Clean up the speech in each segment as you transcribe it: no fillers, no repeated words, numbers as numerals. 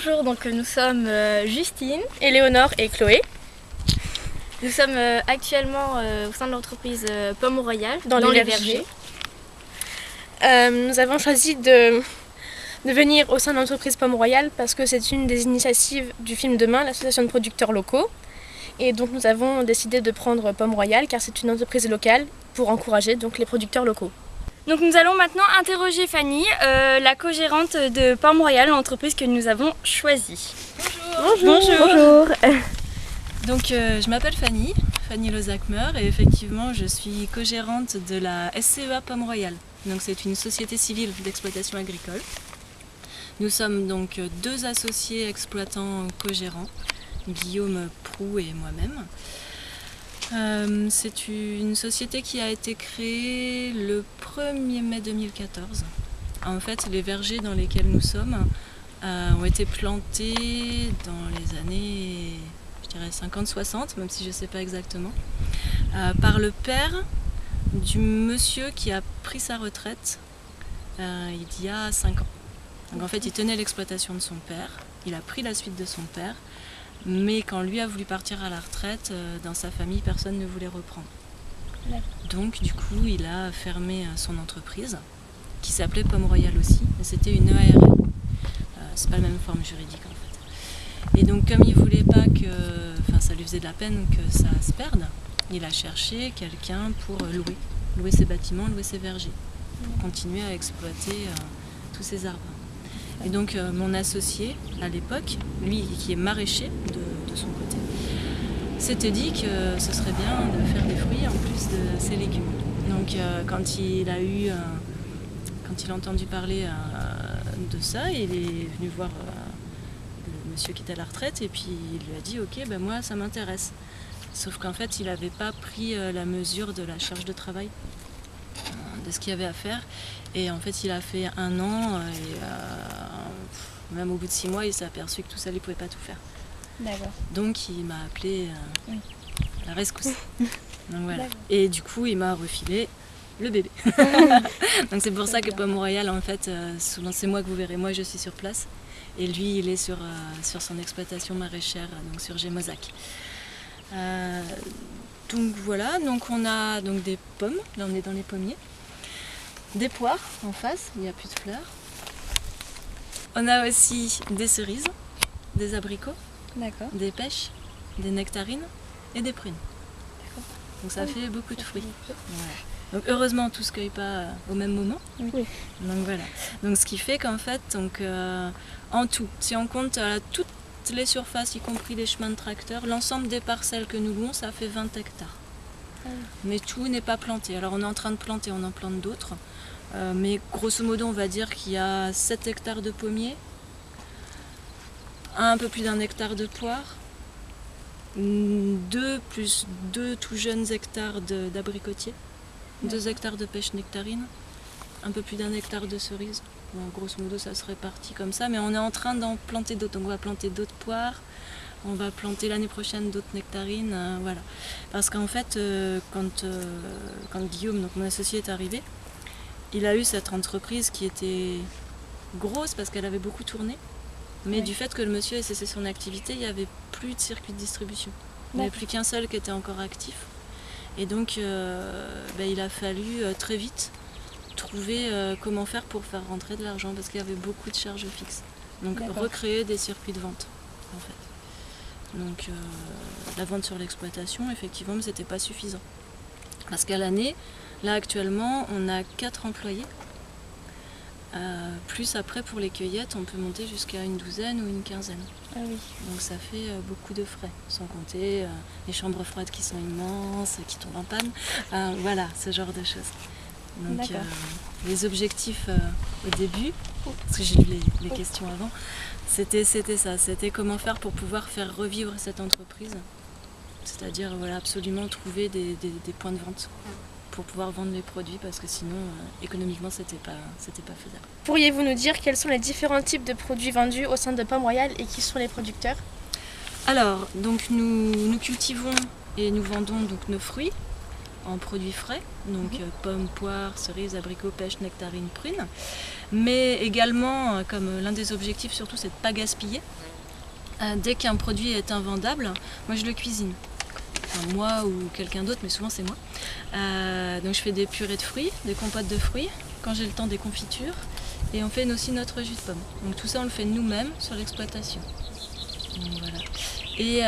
Bonjour, donc nous sommes Justine, Éléonore et Chloé. Nous sommes actuellement au sein de l'entreprise Pomme Royale dans les vergers. Nous avons choisi de venir au sein de l'entreprise Pomme Royale parce que c'est une des initiatives du Film Demain, l'association de producteurs locaux. Et donc nous avons décidé de prendre Pomme Royale car c'est une entreprise locale pour encourager donc les producteurs locaux. Donc nous allons maintenant interroger Fanny, la co-gérante de Pomme Royale, l'entreprise que nous avons choisie. Bonjour. Donc je m'appelle Fanny Lozacmer et effectivement je suis co-gérante de la SCEA Pomme Royale. Donc c'est une société civile d'exploitation agricole. Nous sommes donc deux associés exploitants co-gérants, Guillaume Proux et moi-même. C'est une société qui a été créée le 1er mai 2014. En fait, les vergers dans lesquels nous sommes ont été plantés dans les années, je dirais 50-60, même si je ne sais pas exactement, par le père du monsieur qui a pris sa retraite il y a 5 ans. Donc en fait, il tenait l'exploitation de son père, il a pris la suite de son père, mais quand lui a voulu partir à la retraite, dans sa famille, personne ne voulait reprendre. Donc du coup, il a fermé son entreprise, qui s'appelait Pomme Royale aussi, mais c'était une EARL. C'est pas la même forme juridique en fait. Et donc comme il voulait pas que, ça lui faisait de la peine que ça se perde, il a cherché quelqu'un pour louer ses bâtiments, louer ses vergers, pour continuer à exploiter tous ces arbres. Et donc mon associé à l'époque, lui qui est maraîcher de son côté, s'était dit que ce serait bien de faire des fruits en plus de ses légumes. Donc quand il a entendu parler de ça, il est venu voir le monsieur qui était à la retraite et puis il lui a dit ok, moi ça m'intéresse. Sauf qu'en fait il n'avait pas pris la mesure de la charge de travail, de ce qu'il y avait à faire. Et en fait il a fait 1 an et même au bout de 6 mois il s'est aperçu que tout ça il ne pouvait pas tout faire. D'accord. Donc il m'a appelé la rescousse. Donc voilà. Et du coup il m'a refilé le bébé. Donc c'est pour ça que Pomme Royale en fait, souvent c'est moi que vous verrez, moi je suis sur place et lui il est sur son exploitation maraîchère, donc sur Gémozac. Donc voilà, donc on a donc des pommes, là on est dans les pommiers, des poires en face, il n'y a plus de fleurs. On a aussi des cerises, des abricots, des pêches, des nectarines et des prunes. Donc ça fait beaucoup de fruits. Ouais. Donc heureusement tout se cueille pas au même moment. Oui. Donc voilà. Donc ce qui fait qu'en fait, en tout, si on compte toutes les surfaces, y compris les chemins de tracteur, l'ensemble des parcelles que nous louons, ça fait 20 hectares. Mais tout n'est pas planté. Alors on est en train de planter, on en plante d'autres. Mais grosso modo, on va dire qu'il y a 7 hectares de pommiers, un peu plus d'1 hectare de poires, 2 plus 2 tout jeunes hectares d'abricotiers, 2 hectares de pêche nectarine, un peu plus d'1 hectare de cerises. Bon, grosso modo, ça se répartit comme ça, mais on est en train d'en planter d'autres. Donc on va planter d'autres poires, on va planter l'année prochaine d'autres nectarines, voilà. Parce qu'en fait, quand Guillaume, donc mon associé, est arrivé, il a eu cette entreprise qui était grosse parce qu'elle avait beaucoup tourné, mais du fait que le monsieur ait cessé son activité, il n'y avait plus de circuit de distribution. Il n'y avait plus qu'un seul qui était encore actif. Et donc il a fallu très vite trouver comment faire pour faire rentrer de l'argent parce qu'il y avait beaucoup de charges fixes. Donc recréer des circuits de vente en fait. Donc la vente sur l'exploitation, effectivement, mais c'était pas suffisant. Parce qu'à l'année, là actuellement, on a 4 employés. Plus après pour les cueillettes, on peut monter jusqu'à une douzaine ou une quinzaine. Ah oui. Donc ça fait beaucoup de frais, sans compter les chambres froides qui sont immenses, qui tombent en panne. Voilà, ce genre de choses. Donc les objectifs au début, parce que j'ai lu les questions avant, c'était ça, c'était comment faire pour pouvoir faire revivre cette entreprise. C'est-à-dire absolument trouver des points de vente pour pouvoir vendre les produits parce que sinon économiquement c'était pas faisable. Pourriez-vous nous dire quels sont les différents types de produits vendus au sein de Pomme Royale et qui sont les producteurs? Alors, donc nous cultivons et nous vendons donc nos fruits en produits frais, donc pommes, poires, cerises, abricots, pêches, nectarines, prunes. Mais également, comme l'un des objectifs surtout, c'est de ne pas gaspiller. Dès qu'un produit est invendable, moi je le cuisine. Enfin, moi ou quelqu'un d'autre, mais souvent c'est moi. Donc je fais des purées de fruits, des compotes de fruits, quand j'ai le temps des confitures. Et on fait aussi notre jus de pomme. Donc tout ça on le fait nous-mêmes sur l'exploitation. Voilà. Et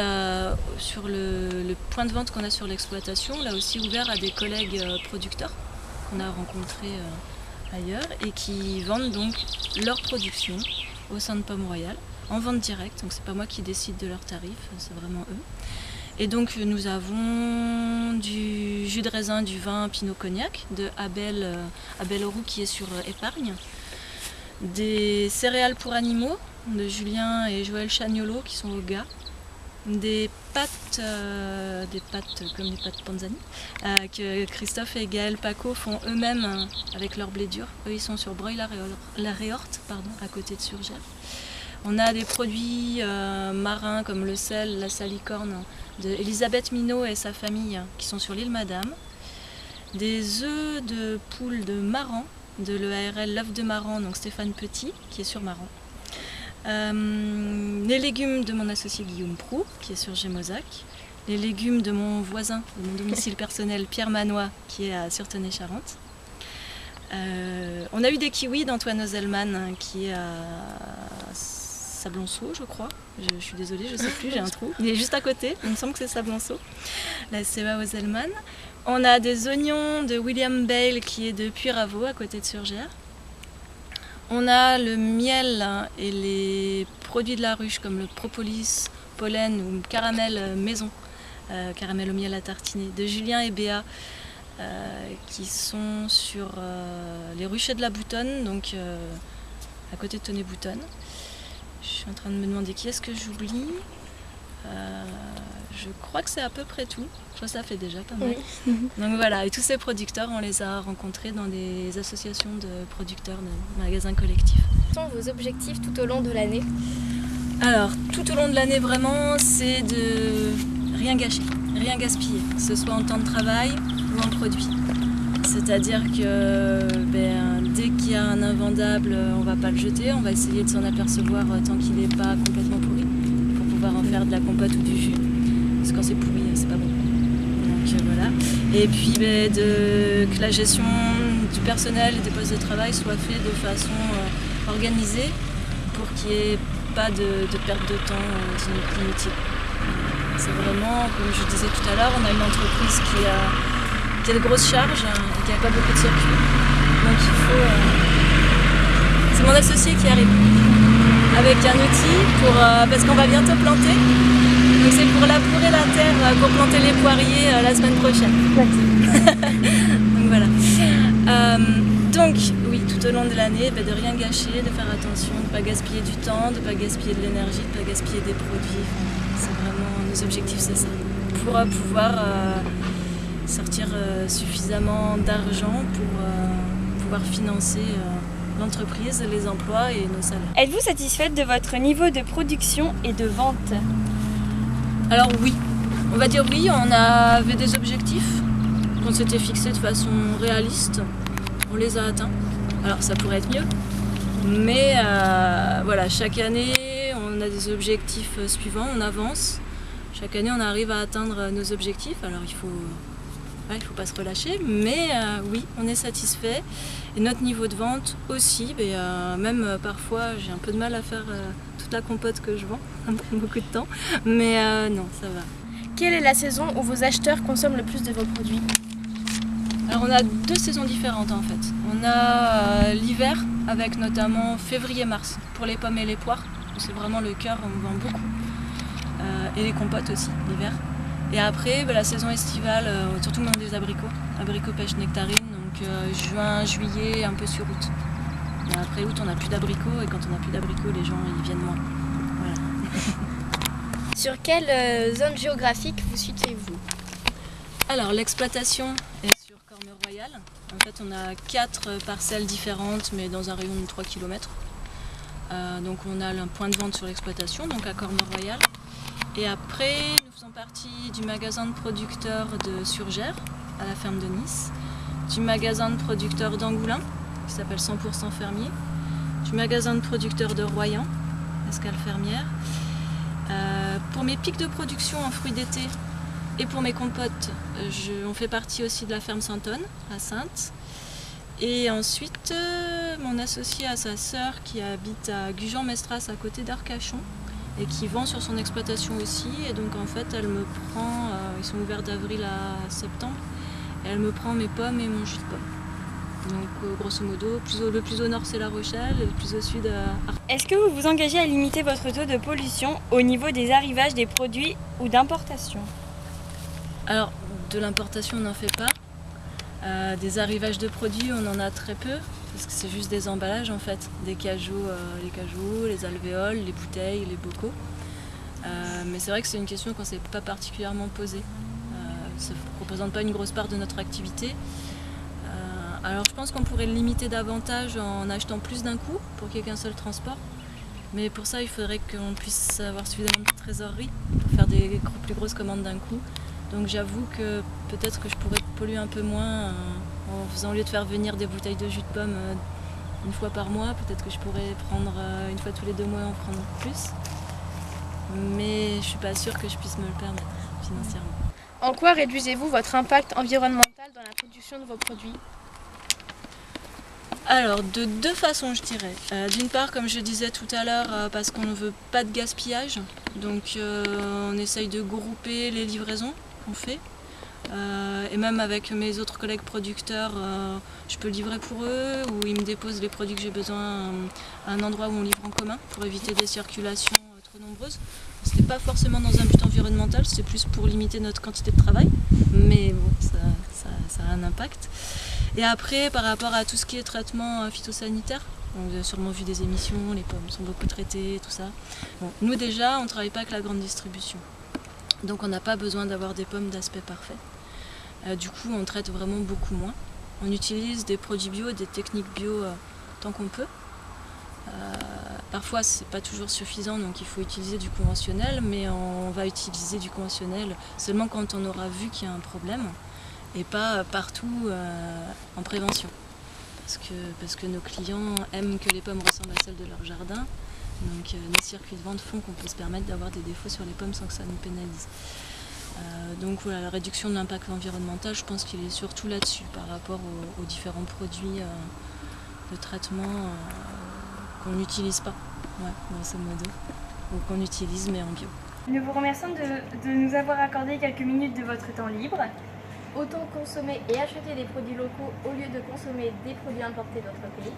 sur le point de vente qu'on a sur l'exploitation, on l'a aussi ouvert à des collègues producteurs qu'on a rencontrés ailleurs et qui vendent donc leur production au sein de Pomme Royale en vente directe. Donc c'est pas moi qui décide de leurs tarifs, c'est vraiment eux. Et donc nous avons du jus de raisin, du vin Pinot Cognac de Abel Auroux qui est sur Épargne, des céréales pour animaux de Julien et Joël Chagnolo qui sont au Gars, des pâtes comme des pâtes Panzani que Christophe et Gaël Paco font eux-mêmes avec leur blé dur. Eux ils sont sur Breuil-la-Réorte, à côté de Surgères. On a des produits marins comme le sel, la salicorne de Elisabeth Minot et sa famille qui sont sur l'île Madame. Des œufs de poule de Maran, de l'EARL L'œuf de Maran, donc Stéphane Petit qui est sur Maran. Les légumes de mon associé Guillaume Proux qui est sur Gémozac. Les légumes de mon voisin, de mon domicile personnel Pierre Manois qui est à Surtenay-Charente. On a eu des kiwis d'Antoine Ozelman qui est à Sablonceau, je crois. Je suis désolée, je ne sais plus, j'ai un trou. Il est juste à côté, il me semble que c'est Sablonceau, la SCA Ozelman. On a des oignons de William Bale qui est de Puyraveau, à côté de Surgères. On a le miel et les produits de la ruche comme le propolis, pollen ou caramel maison, caramel au miel à tartiner, de Julien et Béa qui sont sur les ruchers de la Boutonne, donc à côté de Tonnet-Boutonne. Je suis en train de me demander qui est-ce que j'oublie. Je crois que c'est à peu près tout. Je crois que ça fait déjà pas mal. Oui. Donc voilà, et tous ces producteurs, on les a rencontrés dans des associations de producteurs de magasins collectifs. Quels sont vos objectifs tout au long de l'année? Alors, tout au long de l'année, vraiment, c'est de rien gâcher, rien gaspiller, que ce soit en temps de travail ou en produit. C'est-à-dire que dès qu'il y a un invendable, on ne va pas le jeter, on va essayer de s'en apercevoir tant qu'il n'est pas complètement pourri, pour pouvoir en faire de la compote ou du jus. Parce que quand c'est pourri, c'est pas bon. Donc voilà. Et puis que la gestion du personnel et des postes de travail soit faite de façon organisée pour qu'il n'y ait pas de perte de temps inutile. C'est vraiment, comme je disais tout à l'heure, on a une entreprise qui a de grosses charges et qui n'a pas beaucoup de circuits. Donc il faut... C'est mon associé qui arrive avec un outil parce qu'on va bientôt planter. Donc c'est pour labourer la terre pour planter les poiriers la semaine prochaine. Donc voilà. Donc oui, tout au long de l'année, de rien gâcher, de faire attention, de ne pas gaspiller du temps, de ne pas gaspiller de l'énergie, de ne pas gaspiller des produits. C'est vraiment nos objectifs, c'est ça. Pour pouvoir sortir suffisamment d'argent pour pouvoir financer l'entreprise, les emplois et nos salaires. Êtes-vous satisfaite de votre niveau de production et de vente? Alors oui, on va dire oui, on avait des objectifs qu'on s'était fixés de façon réaliste, on les a atteints. Alors ça pourrait être mieux, mais voilà, chaque année on a des objectifs suivants, on avance. Chaque année on arrive à atteindre nos objectifs, alors il faut pas se relâcher, mais oui, on est satisfait. Et notre niveau de vente aussi, même parfois j'ai un peu de mal à faire toute la compote que je vends, ça me prend beaucoup de temps, mais non, ça va. Quelle est la saison où vos acheteurs consomment le plus de vos produits? Alors on a deux saisons différentes en fait. On a l'hiver avec notamment février-mars pour les pommes et les poires, c'est vraiment le cœur, on vend beaucoup. Et les compotes aussi, l'hiver. Et après, la saison estivale, surtout dans des abricots, pêche, nectarine, donc juin, juillet, un peu sur août. Et après août, on n'a plus d'abricots, et quand on n'a plus d'abricots, les gens ils viennent moins. Voilà. Sur quelle zone géographique vous situez-vous? Alors, l'exploitation est sur Corme-Royal. En fait, on a 4 parcelles différentes, mais dans un rayon de 3 km. Donc on a un point de vente sur l'exploitation, donc à Corme-Royal. Et après, nous faisons partie du magasin de producteurs de Surgères, à la ferme de Nice, du magasin de producteurs d'Angoulins, qui s'appelle 100% Fermier, du magasin de producteurs de Royan, Escale Fermière. Pour mes pics de production en fruits d'été et pour mes compotes, on fait partie aussi de la ferme Saint-Onne, à Saintes. Et ensuite, mon associé a sa sœur qui habite à Gujan-Mestras, à côté d'Arcachon, et qui vend sur son exploitation aussi. Et donc en fait, elle me prend, ils sont ouverts d'avril à septembre, et elle me prend mes pommes et mon jus de pomme. Donc grosso modo, le plus au nord c'est La Rochelle, et le plus au sud Est-ce que vous vous engagez à limiter votre taux de pollution au niveau des arrivages des produits ou d'importation? Alors, de l'importation on n'en fait pas. Des arrivages de produits on en a très peu, parce que c'est juste des emballages en fait, des cajots, les alvéoles, les bouteilles, les bocaux. Mais c'est vrai que c'est une question qu'on ne s'est pas particulièrement posée. Ça ne représente pas une grosse part de notre activité. Alors je pense qu'on pourrait le limiter davantage en achetant plus d'un coup pour qu'il n'y ait qu'un seul transport. Mais pour ça il faudrait qu'on puisse avoir suffisamment de trésorerie pour faire des plus grosses commandes d'un coup. Donc j'avoue que peut-être que je pourrais polluer un peu moins en faisant, au lieu de faire venir des bouteilles de jus de pomme une fois par mois, peut-être que je pourrais prendre une fois tous les 2 mois en prendre plus. Mais je ne suis pas sûre que je puisse me le permettre financièrement. En quoi réduisez-vous votre impact environnemental dans la production de vos produits? Alors, de 2 façons, je dirais. D'une part, comme je disais tout à l'heure, parce qu'on ne veut pas de gaspillage, donc on essaye de grouper les livraisons qu'on fait. Et même avec mes autres collègues producteurs, je peux livrer pour eux, ou ils me déposent les produits que j'ai besoin à un endroit où on livre en commun, pour éviter des circulations trop nombreuses. C'était pas forcément dans un but environnemental, c'est plus pour limiter notre quantité de travail, mais bon, ça a un impact. Et après, par rapport à tout ce qui est traitement phytosanitaire, vous avez sûrement vu des émissions, les pommes sont beaucoup traitées, tout ça. Bon, nous déjà, on ne travaille pas avec la grande distribution. Donc on n'a pas besoin d'avoir des pommes d'aspect parfait. Du coup, on traite vraiment beaucoup moins. On utilise des produits bio, des techniques bio tant qu'on peut. Parfois, c'est pas toujours suffisant, donc il faut utiliser du conventionnel, mais on va utiliser du conventionnel seulement quand on aura vu qu'il y a un problème, et pas partout en prévention. Parce que nos clients aiment que les pommes ressemblent à celles de leur jardin. Donc nos circuits de vente font qu'on peut se permettre d'avoir des défauts sur les pommes sans que ça nous pénalise. Donc voilà, la réduction de l'impact environnemental, je pense qu'il est surtout là-dessus par rapport aux différents produits de traitement qu'on n'utilise pas, ouais, grosso modo, ou qu'on utilise mais en bio. Nous vous remercions de nous avoir accordé quelques minutes de votre temps libre. Autant consommer et acheter des produits locaux au lieu de consommer des produits importés d'autres pays.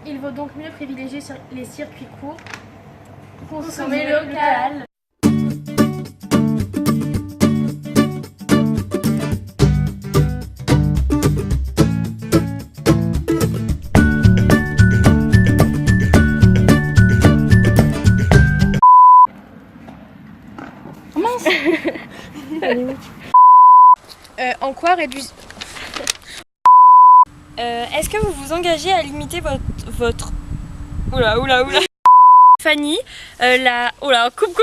Il vaut donc mieux privilégier les circuits courts. Consommer local. En quoi réduisez... Est-ce que vous vous engagez à limiter votre... Oula. Fanny, coupe.